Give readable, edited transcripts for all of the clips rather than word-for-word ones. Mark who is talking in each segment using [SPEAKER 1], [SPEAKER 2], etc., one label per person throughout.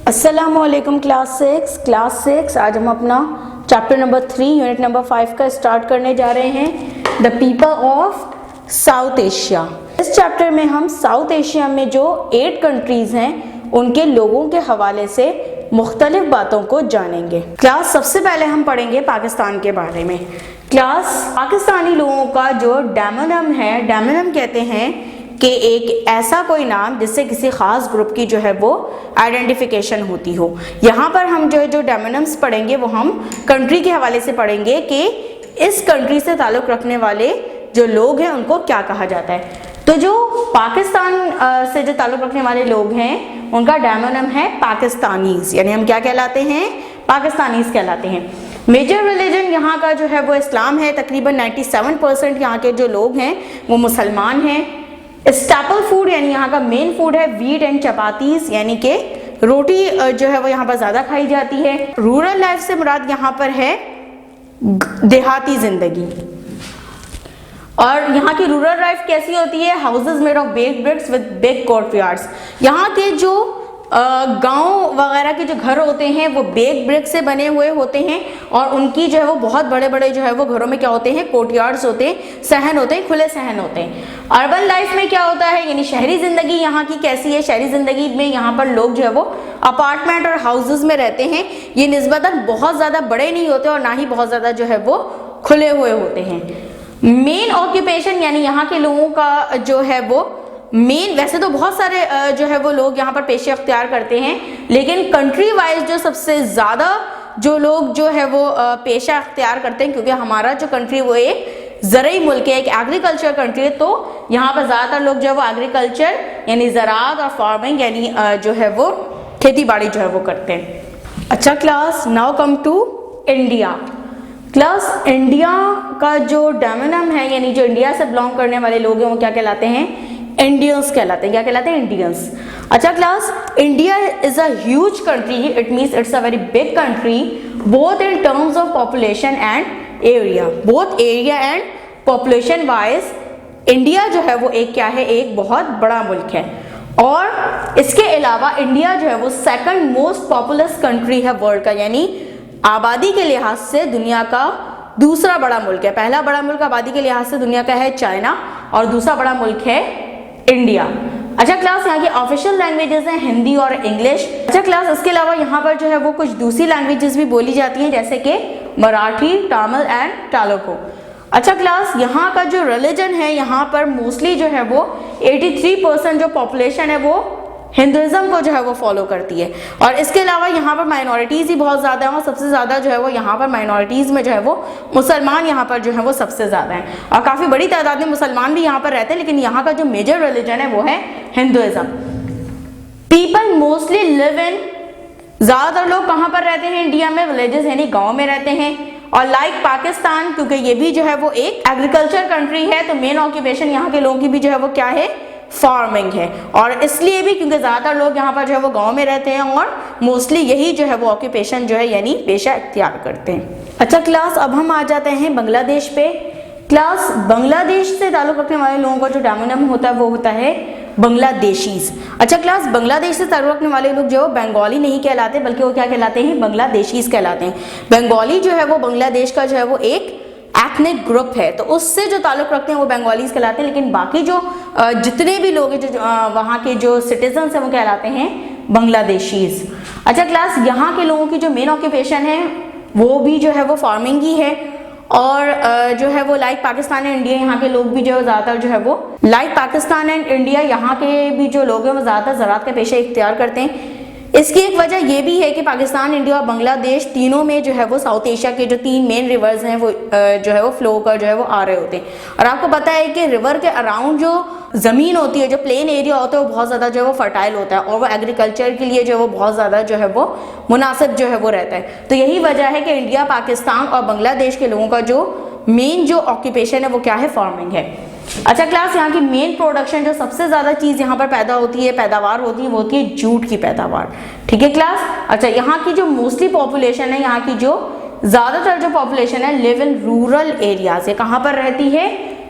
[SPEAKER 1] अस्सलामुअलैकुम class six आज हम अपना चैप्टर नंबर 3 यूनिट नंबर 5 का स्टार्ट करने जा रहे हैं, the people of south Asia. इस चैप्टर में हम साउथ एशिया में जो 8 कंट्रीज हैं उनके लोगों के हवाले से मुख्तलिफ बातों को जानेंगे। क्लास सबसे पहले हम पढ़ेंगे पाकिस्तान के बारे में। क्लास पाकिस्तानी लोगों का जो डेमोनिम है, डेमोनिम कहते हैं कि एक ऐसा कोई नाम जिससे किसी खास ग्रुप की जो है वो आइडेंटिफिकेशन होती हो। यहाँ पर हम जो डेमोनिम्स पढ़ेंगे वो हम कंट्री के हवाले से पढ़ेंगे कि इस कंट्री से ताल्लुक़ रखने वाले जो लोग हैं उनको क्या कहा जाता है। तो जो पाकिस्तान से जो ताल्लुक़ रखने वाले लोग हैं उनका डेमोनिम है पाकिस्तानीज़, यानी हम क्या कहलाते हैं, पाकिस्तानीज़ कहलाते हैं। मेजर रिलीजन यहाँ का जो है वो इस्लाम है, तकरीबन 97% यहाँ के जो लोग हैं वो मुसलमान हैं। स्टेपल फूड यानी यहाँ का मेन फूड है वीट एंड चपातीस, यानी कि रोटी जो है वो यहाँ पर ज़्यादा खाई जाती है। रूरल लाइफ से मुराद यहाँ पर है देहाती ज़िंदगी। और यहाँ की रूरल लाइफ कैसी होती है, houses made of baked bricks with big courtyards. यहाँ के जो गांव वगैरह के जो घर होते हैं वो बेक ब्रिक से बने हुए होते हैं और उनकी जो है वो बहुत बड़े बड़े जो है वो घरों में क्या होते हैं, कोर्टयार्ड्स होते हैं, सहन होते हैं, खुले सहन होते हैं। अर्बन लाइफ में क्या होता है, यानी शहरी ज़िंदगी यहाँ की कैसी है, शहरी ज़िंदगी में यहाँ पर लोग जो है वो अपार्टमेंट और हाउसेज में रहते हैं। ये निस्बतन बहुत ज़्यादा बड़े नहीं होते और ना ही बहुत ज़्यादा जो है वो खुले हुए होते हैं। मेन ऑक्यूपेशन यानी यहाँ के लोगों का जो है वो मेन, वैसे तो बहुत सारे जो है वो लोग यहाँ पर पेशे अख्तियार करते हैं, लेकिन कंट्री वाइज जो सबसे ज़्यादा जो लोग जो है वो पेशा अख्तियार करते हैं, क्योंकि हमारा जो कंट्री वो एक ज़रई मुल्क है, एक एग्रीकल्चर कंट्री है, तो यहाँ पर ज़्यादातर लोग जो है वो एग्रीकल्चर यानी ज़राअत और फार्मिंग यानी जो है वो खेती बाड़ी जो है वो करते हैं। अच्छा class, now come to India. Class India का जो डेमोनिम है यानी जो इंडिया से बिलोंग करने वाले लोग हैं वो क्या कहलाते हैं, इंडियंस कहलाते हैं। क्या कहलाते हैं, इंडियंस। अच्छा class, India is a huge country, it means it's a very big country both in terms of population and area, both area and population wise India जो है वो एक क्या है, एक बहुत बड़ा मुल्क है। और इसके अलावा इंडिया जो है वो सेकंड मोस्ट पॉपुलस कंट्री है वर्ल्ड का, यानी आबादी के लिहाज से दुनिया का दूसरा बड़ा मुल्क है। पहला बड़ा मुल्क आबादी के लिहाज से दुनिया का है चाइना और दूसरा बड़ा मुल्क है इंडिया। अच्छा क्लास, यहाँ की ऑफिशियल लैंग्वेजेस हैं हिंदी और इंग्लिश। अच्छा क्लास, इसके अलावा यहाँ पर जो है वो कुछ दूसरी लैंग्वेजेस भी बोली जाती हैं जैसे कि मराठी, तमिल एंड तेलुगु। अच्छा क्लास, यहाँ का जो रिलीजन है यहाँ पर मोस्टली जो है वो 83% जो पॉपुलेशन है वो हिंदुइज्म को जो है वो फॉलो करती है। और इसके अलावा यहाँ पर माइनॉरिटीज़ ही बहुत ज़्यादा हैं और सबसे ज़्यादा जो है वो यहाँ पर माइनॉरिटीज़ में जो है वो मुसलमान यहाँ पर जो है वो सबसे ज़्यादा हैं और काफ़ी बड़ी तादाद में मुसलमान भी यहाँ पर रहते हैं, लेकिन यहाँ का जो मेजर रिलीजन है वो है Hinduism. People mostly live in, ज़्यादातर लोग कहाँ पर रहते हैं इंडिया में, विलेजेस यानी गाँव में रहते हैं। और लाइक पाकिस्तान, क्योंकि ये भी जो है वो एक एग्रीकल्चर कंट्री है, तो मेन ऑक्यूपेशन यहाँ के लोगों की भी जो है वो क्या है, फार्मिंग है। और इसलिए भी क्योंकि ज़्यादातर लोग यहाँ पर जो है वो गांव में रहते हैं और मोस्टली यही जो है वो ऑक्यूपेशन जो है यानी पेशा इख्तियार करते हैं। अच्छा क्लास, अब हम आ जाते हैं बांग्लादेश पे। क्लास, बांग्लादेश से ताल्लुक़ रखने वाले लोगों का जो डेमोनिम होता है वो होता है बांग्लादेशीज़। अच्छा क्लास, बांग्लादेश से ताल्लुक़ रखने वाले लोग जो बंगाली नहीं कहलाते बल्कि वो क्या कहलाते हैं, बांग्लादेशीज़ कहलाते हैं। बंगाली जो है वो बांग्लादेश का जो है वो एक एथनिक ग्रुप है, तो उससे जो ताल्लुक़ रखते हैं वो बंगालीज कहलाते हैं, लेकिन बाकी जो जितने भी लोग हैं जो वहाँ के जो सिटीजन्स हैं वो कहलाते हैं बांग्लादेशीज़। अच्छा क्लास, यहाँ के लोगों की जो मेन ऑक्यूपेशन है वो भी जो है वो फार्मिंग ही है और जो है वो लाइक पाकिस्तान एंड इंडिया, यहाँ के लोग भी जो है ज़्यादातर जो है वो लाइक पाकिस्तान एंड इंडिया, यहाँ के भी जो लोग हैं वो ज़्यादातर ज़राअत का पेशा इख्तियार करते हैं। इसकी एक वजह ये भी है कि पाकिस्तान, इंडिया और बांग्लादेश तीनों में जो है वो साउथ एशिया के जो 3 मेन रिवर्स हैं वो जो है वो फ्लो कर जो है वो आ रहे होते हैं। और आपको पता है कि रिवर के अराउंड जो ज़मीन होती है, जो प्लेन एरिया होता है वो बहुत ज़्यादा जो है वो फर्टाइल होता है और वो एग्रीकल्चर के लिए जो है वो बहुत ज़्यादा जो है वो मुनासिब जो है वो रहता है। तो यही वजह है कि इंडिया, पाकिस्तान और बांग्लादेश के लोगों का जो मेन जो ऑक्यूपेशन है वो क्या है, फार्मिंग है। अच्छा क्लास, यहाँ की मेन प्रोडक्शन जो सबसे ज़्यादा चीज़ यहाँ पर पैदा होती है, पैदावार होती है, वो होती है जूट की पैदावार। ठीक है क्लास। अच्छा, यहाँ की जो मोस्टली पॉपुलेशन है, यहाँ की जो ज़्यादातर जो पॉपुलेशन है लिव इन रूरल एरियाज, कहाँ पर रहती है,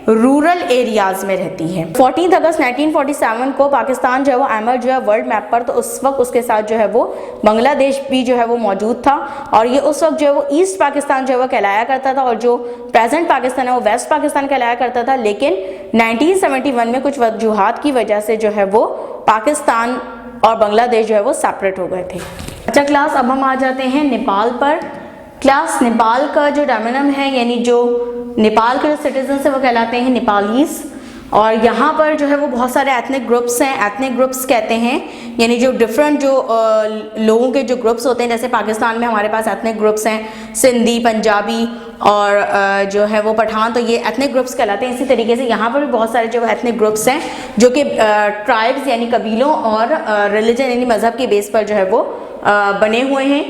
[SPEAKER 1] रूरल एरियाज में रहती है। 14 अगस्त 1947 को पाकिस्तान जो है वो एमर जो है वर्ल्ड मैप पर, तो उस वक्त उसके साथ जो है वो बांग्लादेश भी जो है वो मौजूद था और ये उस वक्त जो है वो ईस्ट पाकिस्तान जो है वो कहलाया करता था और जो प्रेजेंट पाकिस्तान है वो वेस्ट पाकिस्तान कहलाया करता था। लेकिन 1971 में कुछ वजूहात की वजह से जो है वो पाकिस्तान और बांग्लादेश जो है वो सेपरेट हो गए थे। अच्छा क्लास, अब हम आ जाते हैं नेपाल पर। क्लास, नेपाल का जो डोमिनम है यानी जो नेपाल के जो सिटीजन है वो कहलाते हैं नेपालीज और यहाँ पर जो है वो बहुत सारे एथनिक ग्रुप्स हैं। एथनिक ग्रुप्स कहते हैं यानी जो डिफरेंट जो लोगों के जो ग्रुप्स होते हैं, जैसे पाकिस्तान में हमारे पास एथनिक ग्रुप्स हैं सिंधी, पंजाबी और जो है वो पठान, तो ये एथनिक ग्रुप्स कहलाते हैं। इसी तरीके से यहाँ पर भी बहुत सारे जो एथनिक ग्रुप्स हैं जो कि ट्राइब्स यानी कबीलों और रिलीजन यानी मज़हब के बेस पर जो है वो बने हुए हैं।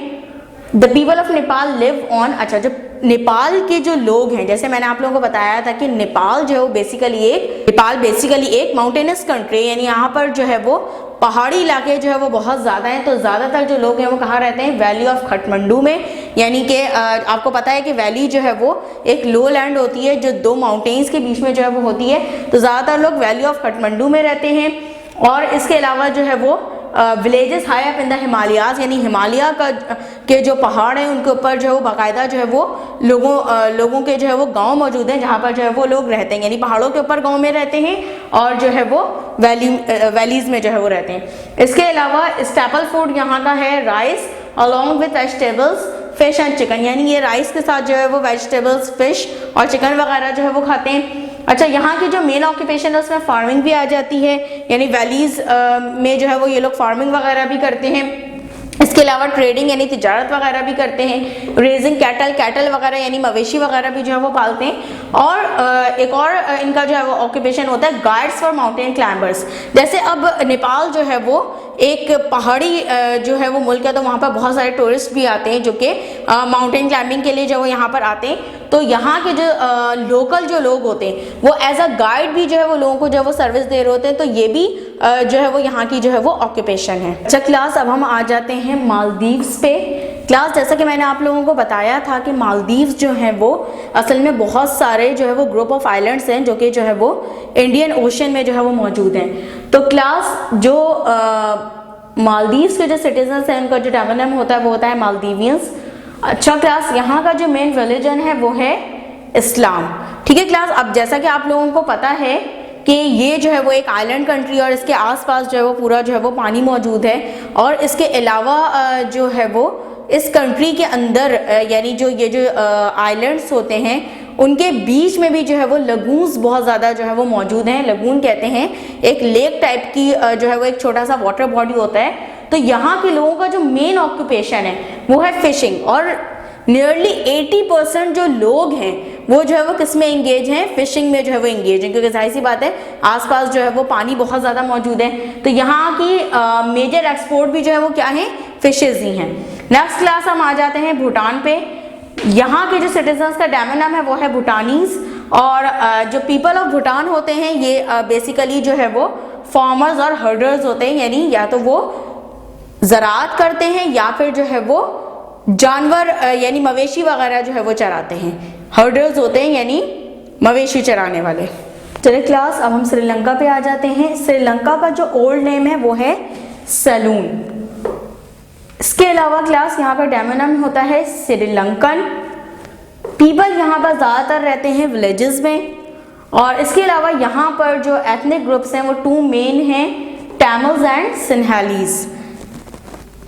[SPEAKER 1] The people of Nepal live on, अच्छा जो नेपाल के जो लोग हैं, जैसे मैंने आप लोगों को बताया था कि नेपाल जो है वो बेसिकली एक माउंटेनस कंट्री, यानी यहाँ पर जो है वो पहाड़ी इलाके जो है वो बहुत ज़्यादा हैं। तो ज़्यादातर जो लोग हैं वो कहाँ रहते हैं? वैली ऑफ काठमांडू में, यानी कि आपको पता है कि वैली जो है वो एक लो लैंड होती है जो दो माउंटेन्स के बीच में जो है वो होती है। तो ज़्यादातर लोग वैली ऑफ काठमांडू में रहते हैं और इसके अलावा जो है वो villages high up in the Himalayas, यानी हिमालय का के जो पहाड़ हैं उनके ऊपर जो है वो बाकायदा जो है वो लोगों के जो है वो गांव मौजूद हैं जहाँ पर जो है वो लोग रहते हैं, यानी पहाड़ों के ऊपर गांव में रहते हैं और जो है वो वैलीज में जो है वो रहते हैं। इसके अलावा स्टेपल फूड यहाँ का है rice along with vegetables, fish and chicken, यानी ये राइस के साथ जो है वो वेजिटेबल्स, फिश और चिकन वगैरह जो है वो खाते हैं। अच्छा, यहाँ की जो मेन ऑक्यूपेशन है उसमें फार्मिंग भी आ जाती है, यानी वैलीज में जो है वो ये लोग फार्मिंग वगैरह भी करते हैं। इसके अलावा ट्रेडिंग यानी तिजारत वगैरह भी करते हैं। रेजिंग कैटल वगैरह यानी मवेशी वगैरह भी जो है वो पालते हैं। और एक और इनका जो है वो ऑक्यूपेशन होता है गाइड्स फॉर माउंटेन क्लाइंबर्स। जैसे अब नेपाल जो है वो एक पहाड़ी जो है वो मुल्क है, तो वहाँ पर बहुत सारे टूरिस्ट भी आते हैं जो कि माउंटेन क्लाइंबिंग के लिए जो वो यहाँ पर आते हैं। तो यहाँ के जो लोकल जो लोग होते हैं वो एज अ गाइड भी जो है वो लोगों को जो है वो सर्विस दे रहे होते हैं। तो ये भी जो है वो यहाँ की जो है वो ऑक्यूपेशन है। अच्छा क्लास, अब हम आ जाते हैं मालदीव्स पे। क्लास, जैसा कि मैंने आप लोगों को बताया था कि मालदीव्स जो हैं वो असल में बहुत सारे जो है वो ग्रुप ऑफ आइलैंड्स हैं जो कि जो है वो इंडियन ओशन में जो है वो मौजूद हैं। तो क्लास, जो मालदीव्स के जो सिटीजन्स हैं उनका जो टर्मिनम होता है वो होता है मालदीवियंस। अच्छा क्लास, यहाँ का जो मेन रिलीजन है वो है इस्लाम। ठीक है क्लास, अब जैसा कि आप लोगों को पता है कि ये जो है वो एक आइलैंड कंट्री और इसके आसपास जो है वो पूरा जो है वो पानी मौजूद है और इसके अलावा जो है वो इस कंट्री के अंदर यानी जो ये जो आइलैंड्स होते हैं उनके बीच में भी जो है वो लगून्स बहुत ज़्यादा जो है वो मौजूद हैं। लगून कहते हैं एक लेक टाइप की जो है वो एक छोटा सा वाटर बॉडी होता है। तो यहाँ के लोगों का जो मेन ऑक्यूपेशन है वो है फिशिंग और नियरली 80% जो लोग हैं वो जो है वो किस में एंगेज हैं? फिशिंग में जो है वो एंगेज हैं, क्योंकि जाहिर सी बात है आसपास जो है वो पानी बहुत ज़्यादा मौजूद है। तो यहाँ की मेजर एक्सपोर्ट भी जो है वो क्या है? फिशेज ही हैं। नेक्स्ट क्लास हम आ जाते हैं भूटान पे। यहाँ के जो सिटीजन्स का डोमिनम है वो है भूटानीज और जो पीपल ऑफ भूटान होते हैं ये बेसिकली जो है वो फार्मर्स और हर्डर्स होते हैं, यानी या तो वो ज़राअत करते हैं या फिर जो है वो जानवर यानी मवेशी वगैरह जो है वो चराते हैं। हर्डर्स होते हैं यानी मवेशी चराने वाले। चलिए क्लास, अब हम श्रीलंका पे आ जाते हैं। श्रीलंका का जो ओल्ड नेम है वो है सलून। इसके अलावा क्लास यहाँ पर डोमिनम होता है श्रीलंकन। पीपल यहाँ पर ज़्यादातर रहते हैं विलेजेस में और इसके अलावा यहाँ पर जो एथनिक ग्रुप्स हैं वो टू मेन हैं, तमिल्स एंड सिन्हालीज।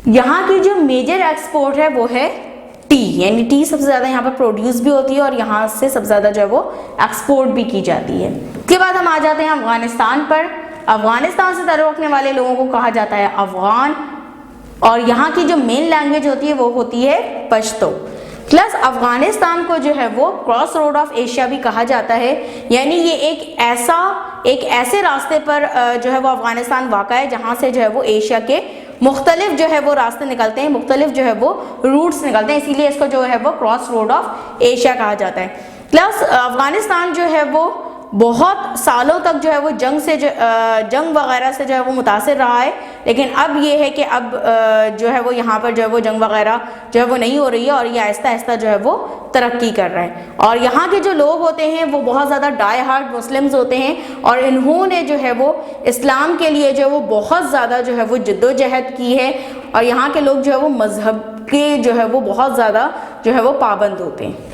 [SPEAKER 1] यहाँ की जो मेजर एक्सपोर्ट है वो है टी, यानी टी सबसे ज़्यादा यहाँ पर प्रोड्यूस भी होती है और यहाँ से सबसे ज़्यादा जो है वो एक्सपोर्ट भी की जाती है। उसके बाद हम आ जाते हैं अफगानिस्तान पर। अफगानिस्तान से ताल्लुक़ रखने वाले लोगों को कहा जाता है अफगान और यहाँ की जो मेन लैंग्वेज होती है वो होती है पश्तो। प्लस अफगानिस्तान को जो है वो क्रॉस रोड ऑफ एशिया भी कहा जाता है, यानी ये एक ऐसे रास्ते पर जो है वो अफगानिस्तान वाक़ा है जहाँ से जो है वो एशिया के मुख्तलिफ जो है वो रास्ते निकलते हैं, मुख्तलिफ जो है वो रूट्स निकलते हैं, इसीलिए इसको जो है वो क्रॉस रोड ऑफ एशिया कहा जाता है। प्लस अफगानिस्तान जो है वो बहुत सालों तक जो है वो जंग वगैरह से जो है वो मुतासिर रहा है, लेकिन अब ये है कि अब जो है वो यहाँ पर जो है वो जंग वगैरह जो है वो नहीं हो रही है और ये आहिस्ता आहिस्ता जो है वो तरक्की कर रहा है। और यहाँ के जो लोग होते हैं वो बहुत ज़्यादा डाई हार्ड मुस्लिम्स होते हैं और इन्होंने जो है वो इस्लाम के लिए जो है वो बहुत ज़्यादा जो है वो जद्दोजहद की है और यहाँ के लोग जो है वो मज़हब के जो है वो बहुत ज़्यादा जो है वो पाबंद होते हैं।